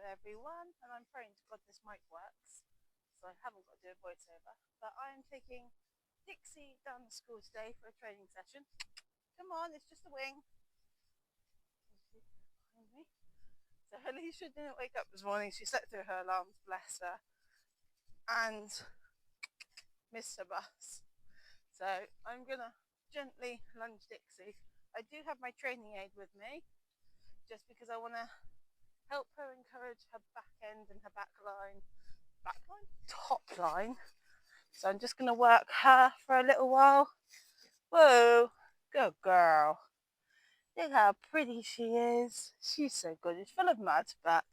everyone, and I'm praying to God this mic works, so I haven't got to do a voiceover, but I am taking Dixie down to school today for a training session. Come on, it's just a wing. Behind me. So Alisha didn't wake up this morning, she slept through her alarms, bless her, and missed her bus. So I'm gonna gently lunge Dixie. I do have my training aid with me, just because I want to help her encourage her back end and her top line. So I'm just going to work her for a little while. Whoa, good girl. Look how pretty she is. She's so good. It's full of mud, but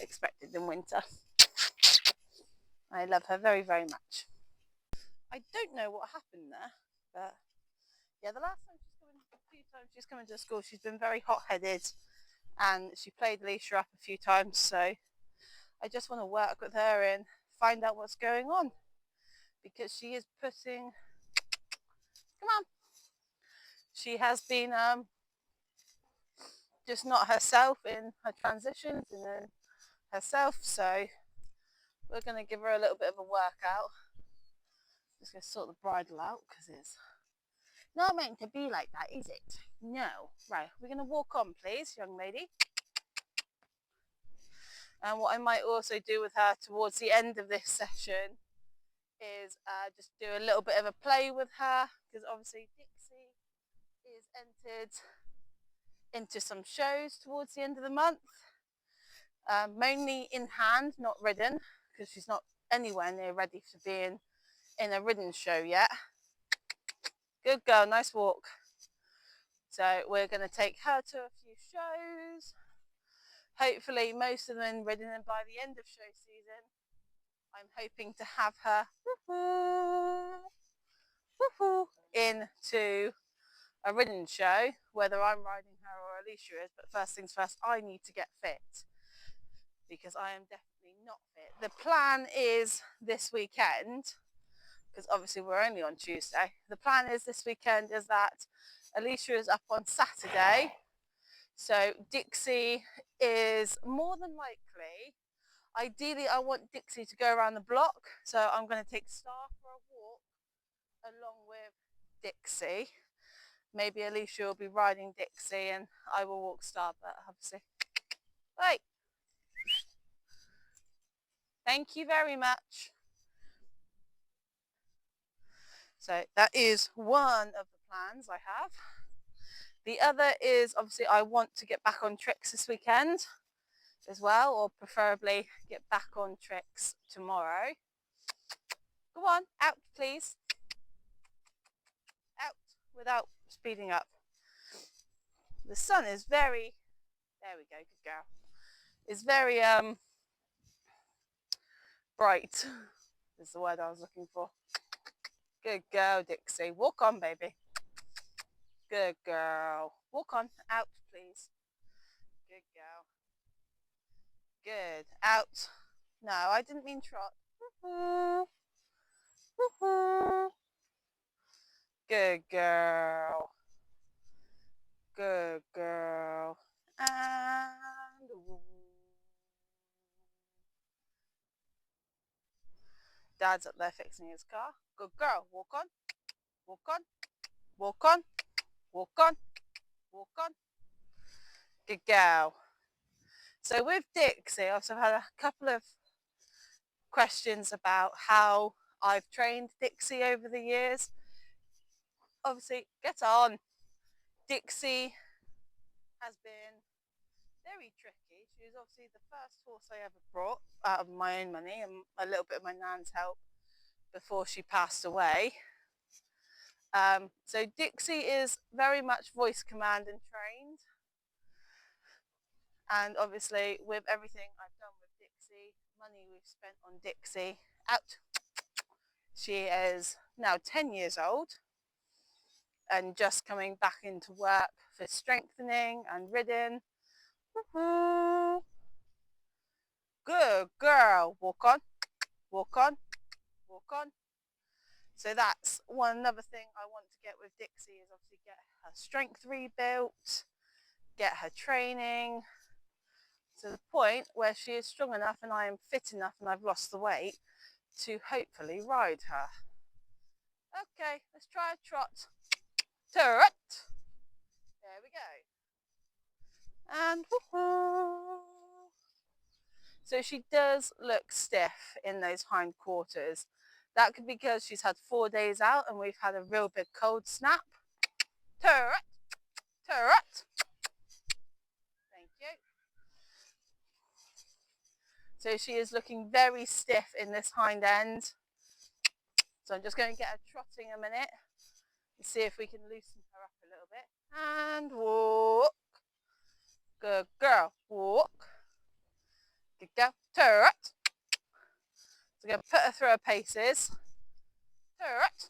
expected in winter. I love her very, very much. I don't know what happened there, but yeah, the last time she's come into school, she's been very hot-headed, and she played Alisha up a few times, so I just want to work with her and find out what's going on, because she is putting, come on, she has been just not herself in her transitions and then herself, so we're going to give her a little bit of a workout. Just going to sort the bridle out, because it's not meant to be like that, is it? No. Right, we're going to walk on, please, young lady. And what I might also do with her towards the end of this session is just do a little bit of a play with her, because obviously Dixie is entered into some shows towards the end of the month, mainly in hand, not ridden, because she's not anywhere near ready for being in a ridden show yet. Good girl, nice walk. So we're going to take her to a few shows, hopefully most of them ridden, and by the end of show season I'm hoping to have her into a ridden show, whether I'm riding her or Alisha is. But first things first, I need to get fit, because I am definitely not fit. The plan is this weekend, because obviously we're only on Tuesday, the plan is this weekend is that Alisha is up on Saturday, so Dixie is more than likely, ideally I want Dixie to go around the block, so I'm going to take Star for a walk along with Dixie. Maybe Alisha will be riding Dixie and I will walk Star, but obviously. Right. Thank you very much. So that is one of the plans I have. The other is obviously I want to get back on tricks this weekend as well, or preferably get back on tricks tomorrow. Go on, out please. Out without speeding up. The sun is very, there we go, good girl. It's very bright, is the word I was looking for. Good girl, Dixie. Walk on, baby. Good girl. Walk on. Out, please. Good girl. Good. Out. No, I didn't mean trot. Good girl. Good girl. And Dad's up there fixing his car. Good girl. Walk on. Walk on. Walk on. Walk on. Walk on. Good girl. So with Dixie, I've also had a couple of questions about how I've trained Dixie over the years. Obviously, get on. Dixie has been very tricky. She was obviously the first horse I ever brought out of my own money and a little bit of my nan's help before she passed away. So Dixie is very much voice command and trained. And obviously with everything I've done with Dixie, money we've spent on Dixie, out. She is now 10 years old and just coming back into work for strengthening and ridden. Good girl. Walk on, walk on, walk on. So that's another thing I want to get with Dixie, is obviously get her strength rebuilt, get her training, to the point where she is strong enough and I am fit enough and I've lost the weight to hopefully ride her. Okay, let's try a trot. Turret. There we go. And woohoo! So she does look stiff in those hind quarters. That could be because she's had 4 days out and we've had a real big cold snap. Turret, turret. Thank you. So she is looking very stiff in this hind end. So I'm just going to get her trotting a minute and see if we can loosen her up a little bit. And walk. Good girl. Walk. Good girl. Turret. So I'm going to put her through her paces. Turret.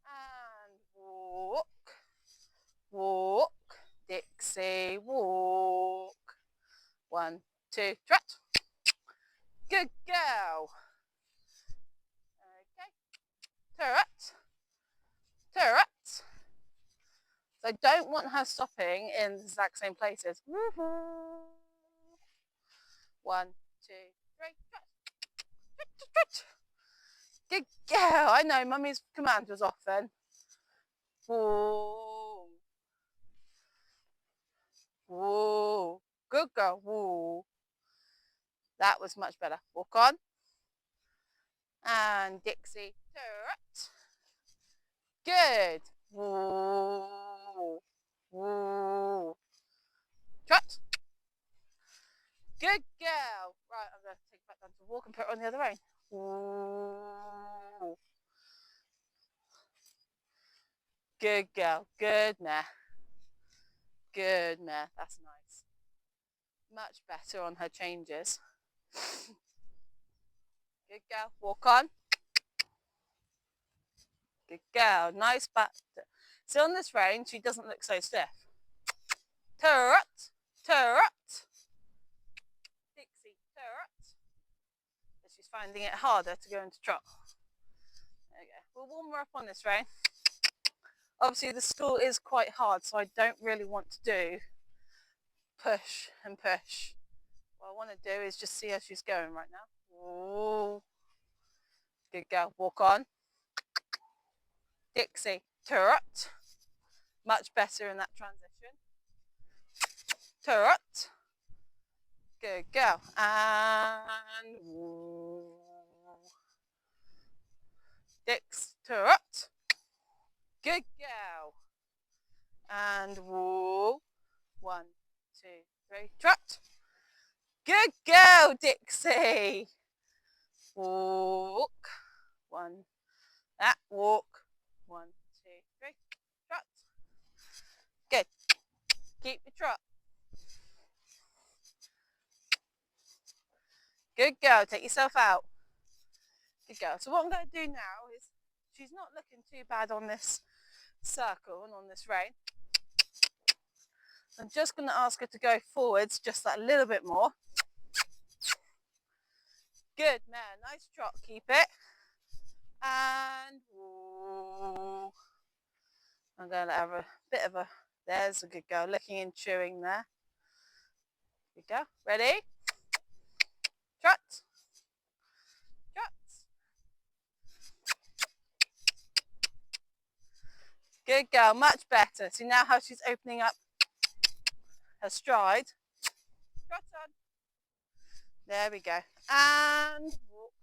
And walk. Walk. Dixie. Walk. 1, 2, trot. Good girl. Okay. Turret. Turret. So I don't want her stopping in the exact same places. 1, 2, 3, trot. Good girl. I know, Mummy's command was off then. Whoa. Whoa. Good girl. Whoa. That was much better. Walk on. And Dixie. Turret. Good. Whoa. Whoa. Trot. Good girl. Right, I'm going to take it back down to walk and put it on the other rein. Whoa. Good girl. Good mare. Good mare. That's nice. Much better on her changes. Good girl. Walk on. Good girl. Nice back. So on this rein, she doesn't look so stiff. Turret. Turret. Dixie. Turret. So she's finding it harder to go into trot. There we go. We'll warm her up on this rein. Obviously the school is quite hard, so I don't really want to do push and push. What I want to do is just see how she's going right now. Ooh. Good girl. Walk on. Dixie. Turret. Much better in that transition. Turret. Good girl. And woo. Dix. Turret. Good girl. And woo. 1, 2, 3. Trot. Good girl, Dixie. Walk. 1. That. Walk. 1, 2, 3. Trot. Good. Keep your trot. Good girl. Take yourself out. Good girl. So what I'm going to do now is, she's not looking too bad on this circle and on this rein. I'm just going to ask her to go forwards just that little bit more. Good, man. Nice trot. Keep it. And woo. I'm going to have a bit of a, there's a good girl, licking and chewing there. Good girl. Ready? Trot. Trot. Good girl. Much better. See now how she's opening up her stride. Trot on. There we go. And walk.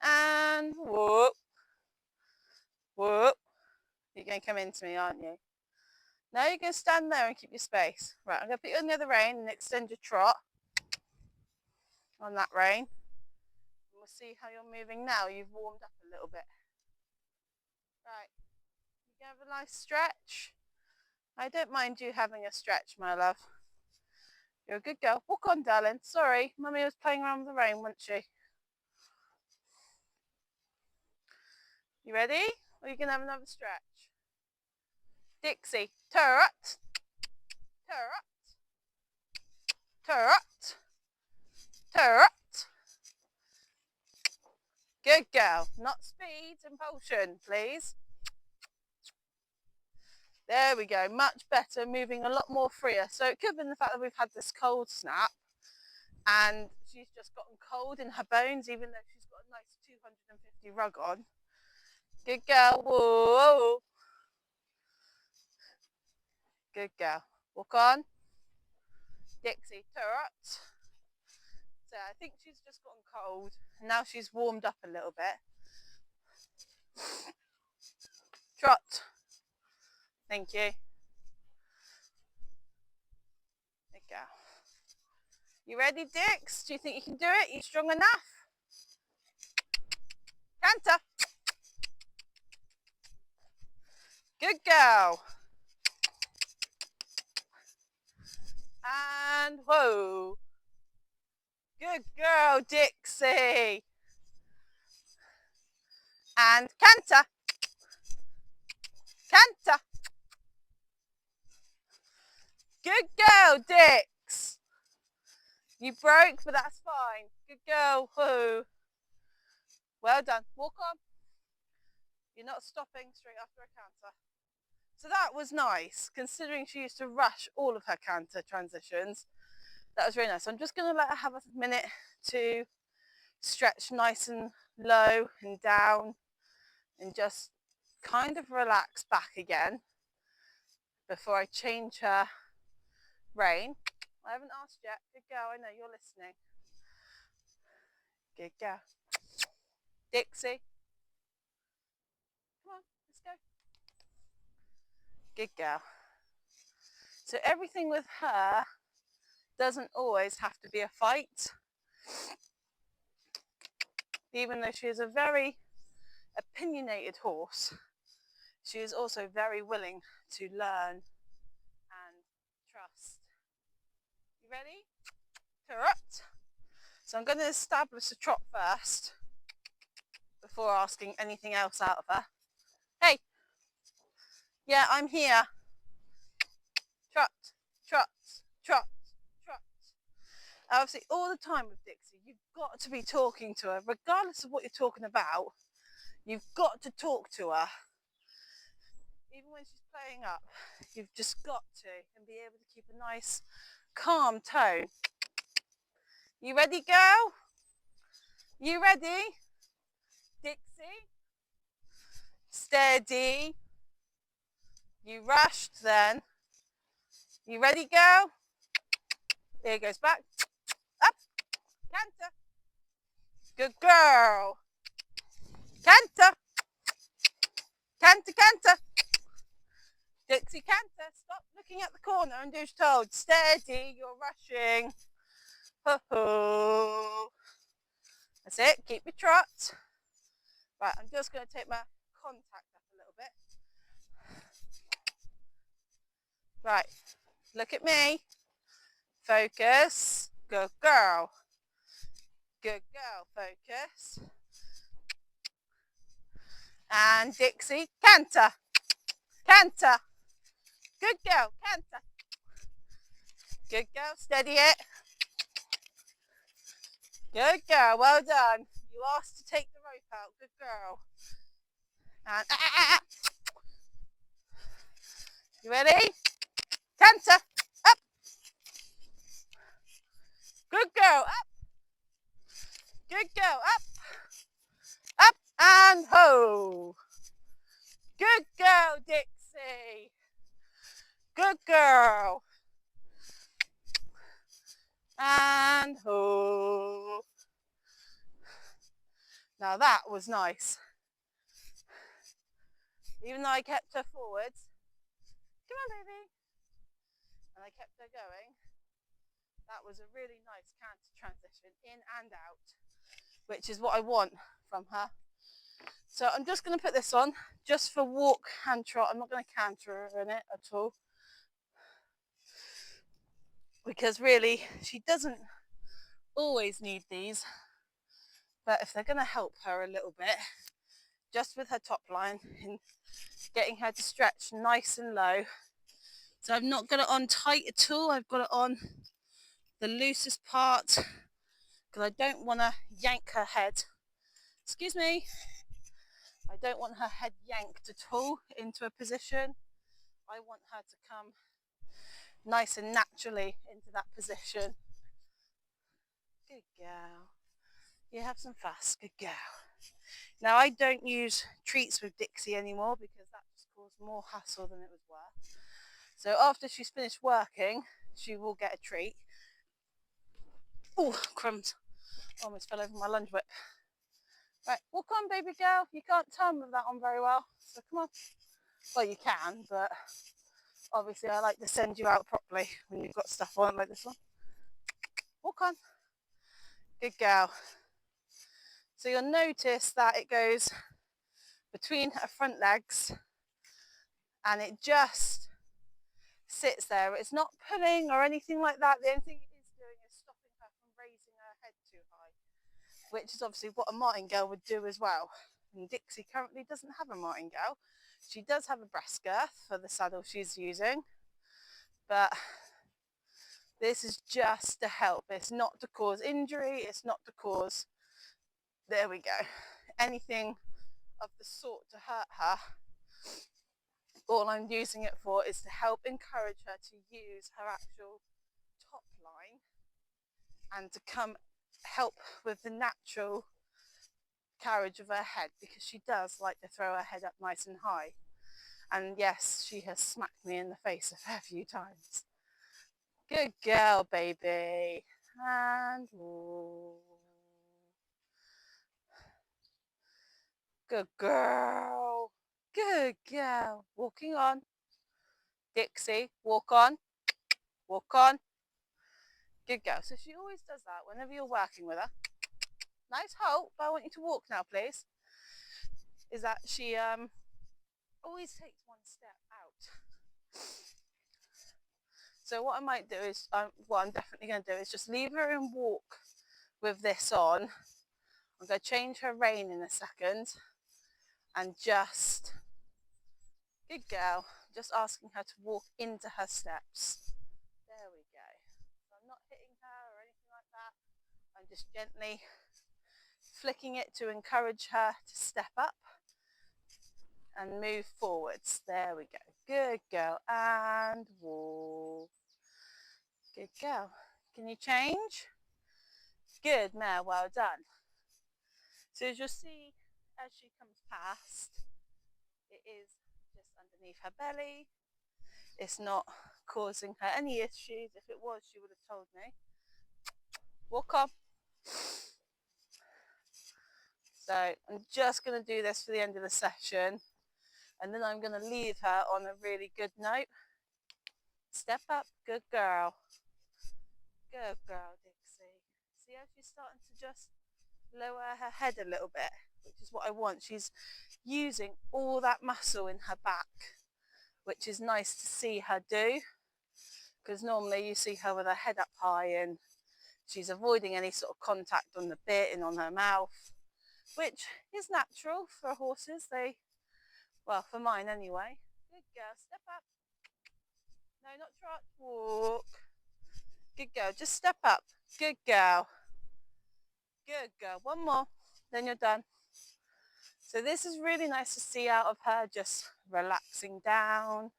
And whoop. Whoop. You're going to come into me, aren't you? Now you're going to stand there and keep your space. Right, I'm going to put you on the other rein and extend your trot on that rein. And we'll see how you're moving now. You've warmed up a little bit. Right, you can have a nice stretch. I don't mind you having a stretch, my love. You're a good girl. Walk on, darling. Sorry, Mummy was playing around with the rein, wasn't she? You ready? Or you can have another stretch. Dixie, turret, turret, turret, turret. Good girl. Not speed, impulsion, please. There we go, much better, moving a lot more freer. So it could have been the fact that we've had this cold snap and she's just gotten cold in her bones, even though she's got a nice 250 rug on. Good girl. Whoa. Good girl. Walk on. Dixie, turret. So I think she's just gotten cold. Now she's warmed up a little bit. Trot. Thank you. Good girl. You ready, Dix? Do you think you can do it? Are you strong enough? Canter. Good girl. And whoa. Good girl, Dixie. And canter. Canter. Good girl, Dix. You broke, but that's fine. Good girl. Whoa. Well done. Walk on. You're not stopping straight after a canter. So that was nice, considering she used to rush all of her canter transitions. That was really nice. So I'm just going to let her have a minute to stretch nice and low and down and just kind of relax back again before I change her rein. I haven't asked yet. Good girl, I know you're listening. Good girl. Dixie. Come on, let's go. Good girl. So everything with her doesn't always have to be a fight. Even though she is a very opinionated horse, she is also very willing to learn and trust. You ready? Trot. So I'm going to establish a trot first before asking anything else out of her. Hey. Yeah, I'm here. Trot, trot, trot, trot. Obviously, all the time with Dixie, you've got to be talking to her, regardless of what you're talking about. You've got to talk to her. Even when she's playing up, you've just got to, and be able to keep a nice, calm tone. You ready, girl? You ready? Dixie? Steady. You rushed then. You ready, girl? Here goes back. Up. Canter. Good girl. Canter. Canter, canter. Dixie, canter. Stop looking at the corner and do as told. Steady, you're rushing. Ho-ho. That's it. Keep your trot. Right, I'm just going to take my contact up a little bit. Right, look at me. Focus. Good girl. Good girl. Focus. And Dixie, canter. Canter. Good girl. Canter. Good girl. Steady it. Good girl. Well done. You asked to take the rope out. Good girl. And you ready? Canter. Up. Good girl. Up. Good girl. Up. Up and ho. Good girl, Dixie. Good girl. And ho. Now that was nice. Even though I kept her forwards. Come on, baby. And I kept her going. That was a really nice canter transition, in and out, which is what I want from her. So I'm just going to put this on just for walk and trot. I'm not going to canter her in it at all, because really she doesn't always need these, but if they're going to help her a little bit just with her top line and getting her to stretch nice and low. So I've not got it on tight at all. I've got it on the loosest part because I don't want to yank her head. Excuse me. I don't want her head yanked at all into a position I want her to come nice and naturally into that position. Good girl. You have some fuss. Good girl. Now I don't use treats with Dixie anymore because that just caused more hassle than it was worth. So after she's finished working, she will get a treat. Oh, crumbs. Almost fell over my lunch whip. Right, walk on, baby girl. You can't turn with that on very well, so come on. Well, you can, but obviously I like to send you out properly when you've got stuff on like this one. Walk on. Good girl. So you'll notice that it goes between her front legs and it just sits there. It's not pulling or anything like that. The only thing it is doing is stopping her from raising her head too high, which is obviously what a martingale would do as well. And Dixie currently doesn't have a martingale. She does have a breast girth for the saddle she's using, but this is just to help. It's not to cause injury. It's not to cause, there we go, anything of the sort to hurt her. All I'm using it for is to help encourage her to use her actual top line and to come help with the natural carriage of her head, because she does like to throw her head up nice and high. And yes, she has smacked me in the face a fair few times. Good girl, baby. And ooh. Good girl. Good girl. Walking on. Dixie, walk on. Walk on. Good girl. So she always does that whenever you're working with her. Nice halt, but I want you to walk now, please. Is that she always takes one step out. So what I might do is, what I'm definitely going to do is just leave her and walk with this on. I'm going to change her rein in a second and just, good girl, just asking her to walk into her steps. There we go. So I'm not hitting her or anything like that. I'm just gently flicking it to encourage her to step up and move forwards. There we go. Good girl. And walk. Good girl. Can you change? Good, mare. Well done. So as you'll see, as she comes past, it is just underneath her belly. It's not causing her any issues. If it was, she would have told me. Walk on. So I'm just going to do this for the end of the session, and then I'm going to leave her on a really good note. Step up. Good girl. Good girl, Dixie. See how she's starting to just lower her head a little bit, which is what I want. She's using all that muscle in her back, which is nice to see her do, because normally you see her with her head up high and she's avoiding any sort of contact on the bit and on her mouth, which is natural for horses. Well, for mine anyway. Good girl. Step up. No, not trot. Walk. Good girl. Just step up. Good girl. Good girl. One more, then you're done. So this is really nice to see out of her, just relaxing down.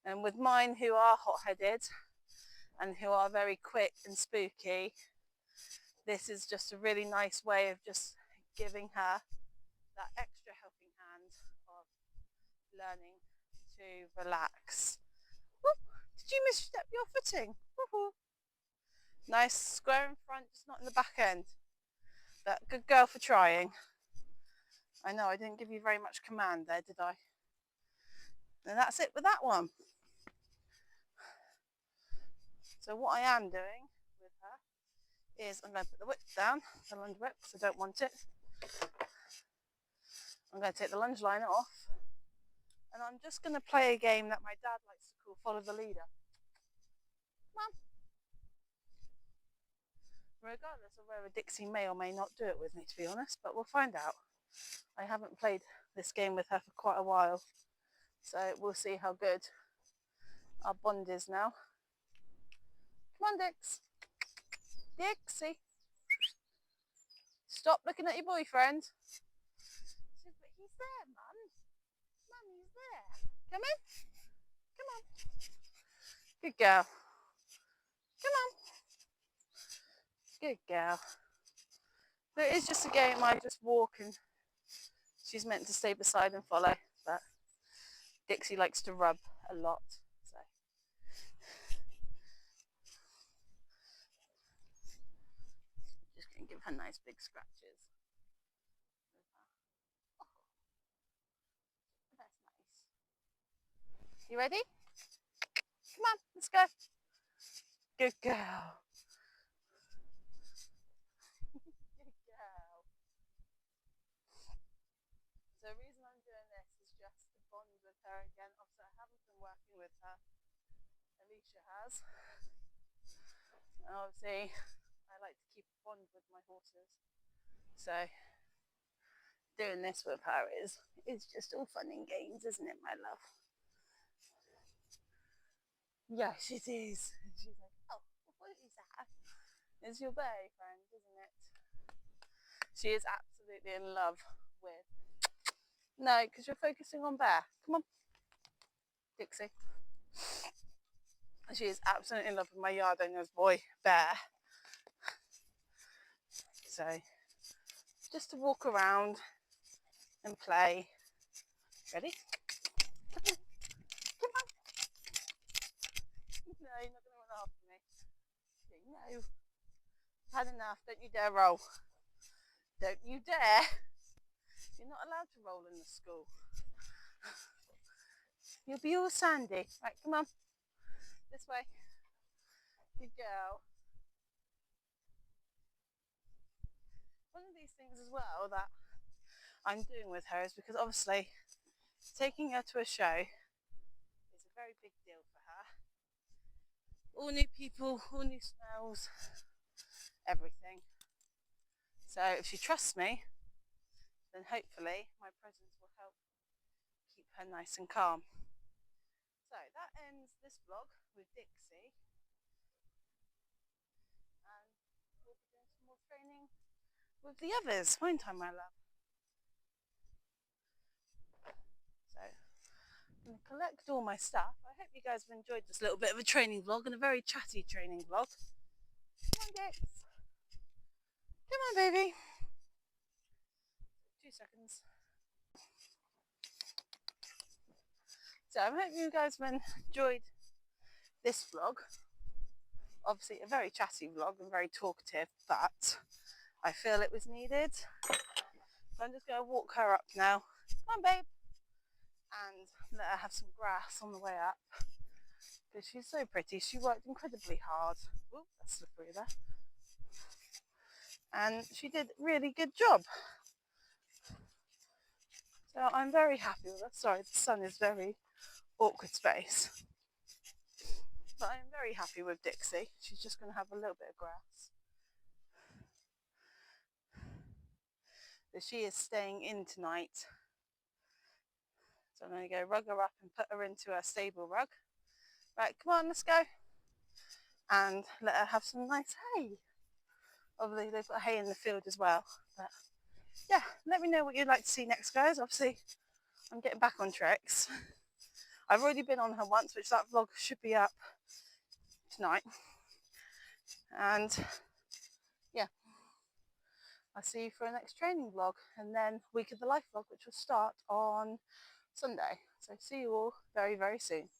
And with mine, who are hot-headed and who are very quick and spooky, this is just a really nice way of just giving her that extra helping hand of learning to relax. Whoop. Did you misstep your footing? Woo-hoo. Nice square in front, just not in the back end. But good girl for trying. I know I didn't give you very much command there, did I? And that's it with that one. So what I am doing with her is I'm going to put the whip down, the lunge whip, because I don't want it. I'm going to take the lunge line off, and I'm just going to play a game that my dad likes to call follow the leader. Come on. Regardless of whether Dixie may or may not do it with me, to be honest, but we'll find out. I haven't played this game with her for quite a while, so we'll see how good our bond is now. Come on, Dix. Dixie. Stop looking at your boyfriend. But he's there, Mum. Mum, he's there. Come in. Come on. Good girl. Come on. Good girl. So it is just a game. I just walk and she's meant to stay beside and follow. But Dixie likes to rub a lot. So just going to give her nice big scratches. Oh, that's nice. You ready? Come on, let's go. Good girl. Good girl. So the reason I'm doing this is just to bond with her again. Obviously, I haven't been working with her. Alisha has. And obviously, I like to keep a bond with my horses. So doing this with her is just all fun and games, isn't it, my love? Yes, it is. She's like, oh, what is that? It's your boyfriend, isn't it? She is absolutely in love with. No, because you're focusing on Bear. Come on, Dixie. She is absolutely in love with my yard owner's boy, Bear. So, just to walk around and play. Ready? Come on. Come on. No, you're not going to run after me. No. I've had enough. Don't you dare roll. Don't you dare. You're not allowed to roll in the school. You'll be all sandy. Right, come on. This way. Good girl. One of these things as well that I'm doing with her is because obviously taking her to a show is a very big deal for her. All new people, all new smells, everything. So if she trusts me, then hopefully my presence will help keep her nice and calm. So that ends this vlog with Dixie, and we'll be doing some more training with the others, won't I, my love? So I'm going to collect all my stuff. I hope you guys have enjoyed this little bit of a training vlog and a very chatty training vlog. Come on, Dix. Come on, baby. 2 seconds. So I hope you guys have enjoyed this vlog. Obviously a very chatty vlog and very talkative, but I feel it was needed. So I'm just going to walk her up now. Come on, babe. And let her have some grass on the way up. Because she's so pretty. She worked incredibly hard. Ooh, that's slippery there. And she did a really good job. So I'm very happy with her. Sorry, the sun is very awkward space. But I'm very happy with Dixie. She's just going to have a little bit of grass. So she is staying in tonight. So I'm going to go rug her up and put her into her stable rug. Right, come on, let's go. And let her have some nice hay. Obviously, they've got hay in the field as well. But yeah, let me know what you'd like to see next, guys. Obviously, I'm getting back on tricks. I've already been on her once, which that vlog should be up tonight. And yeah, I'll see you for a next training vlog, and then Week of the Life vlog, which will start on Sunday. So see you all very, very soon.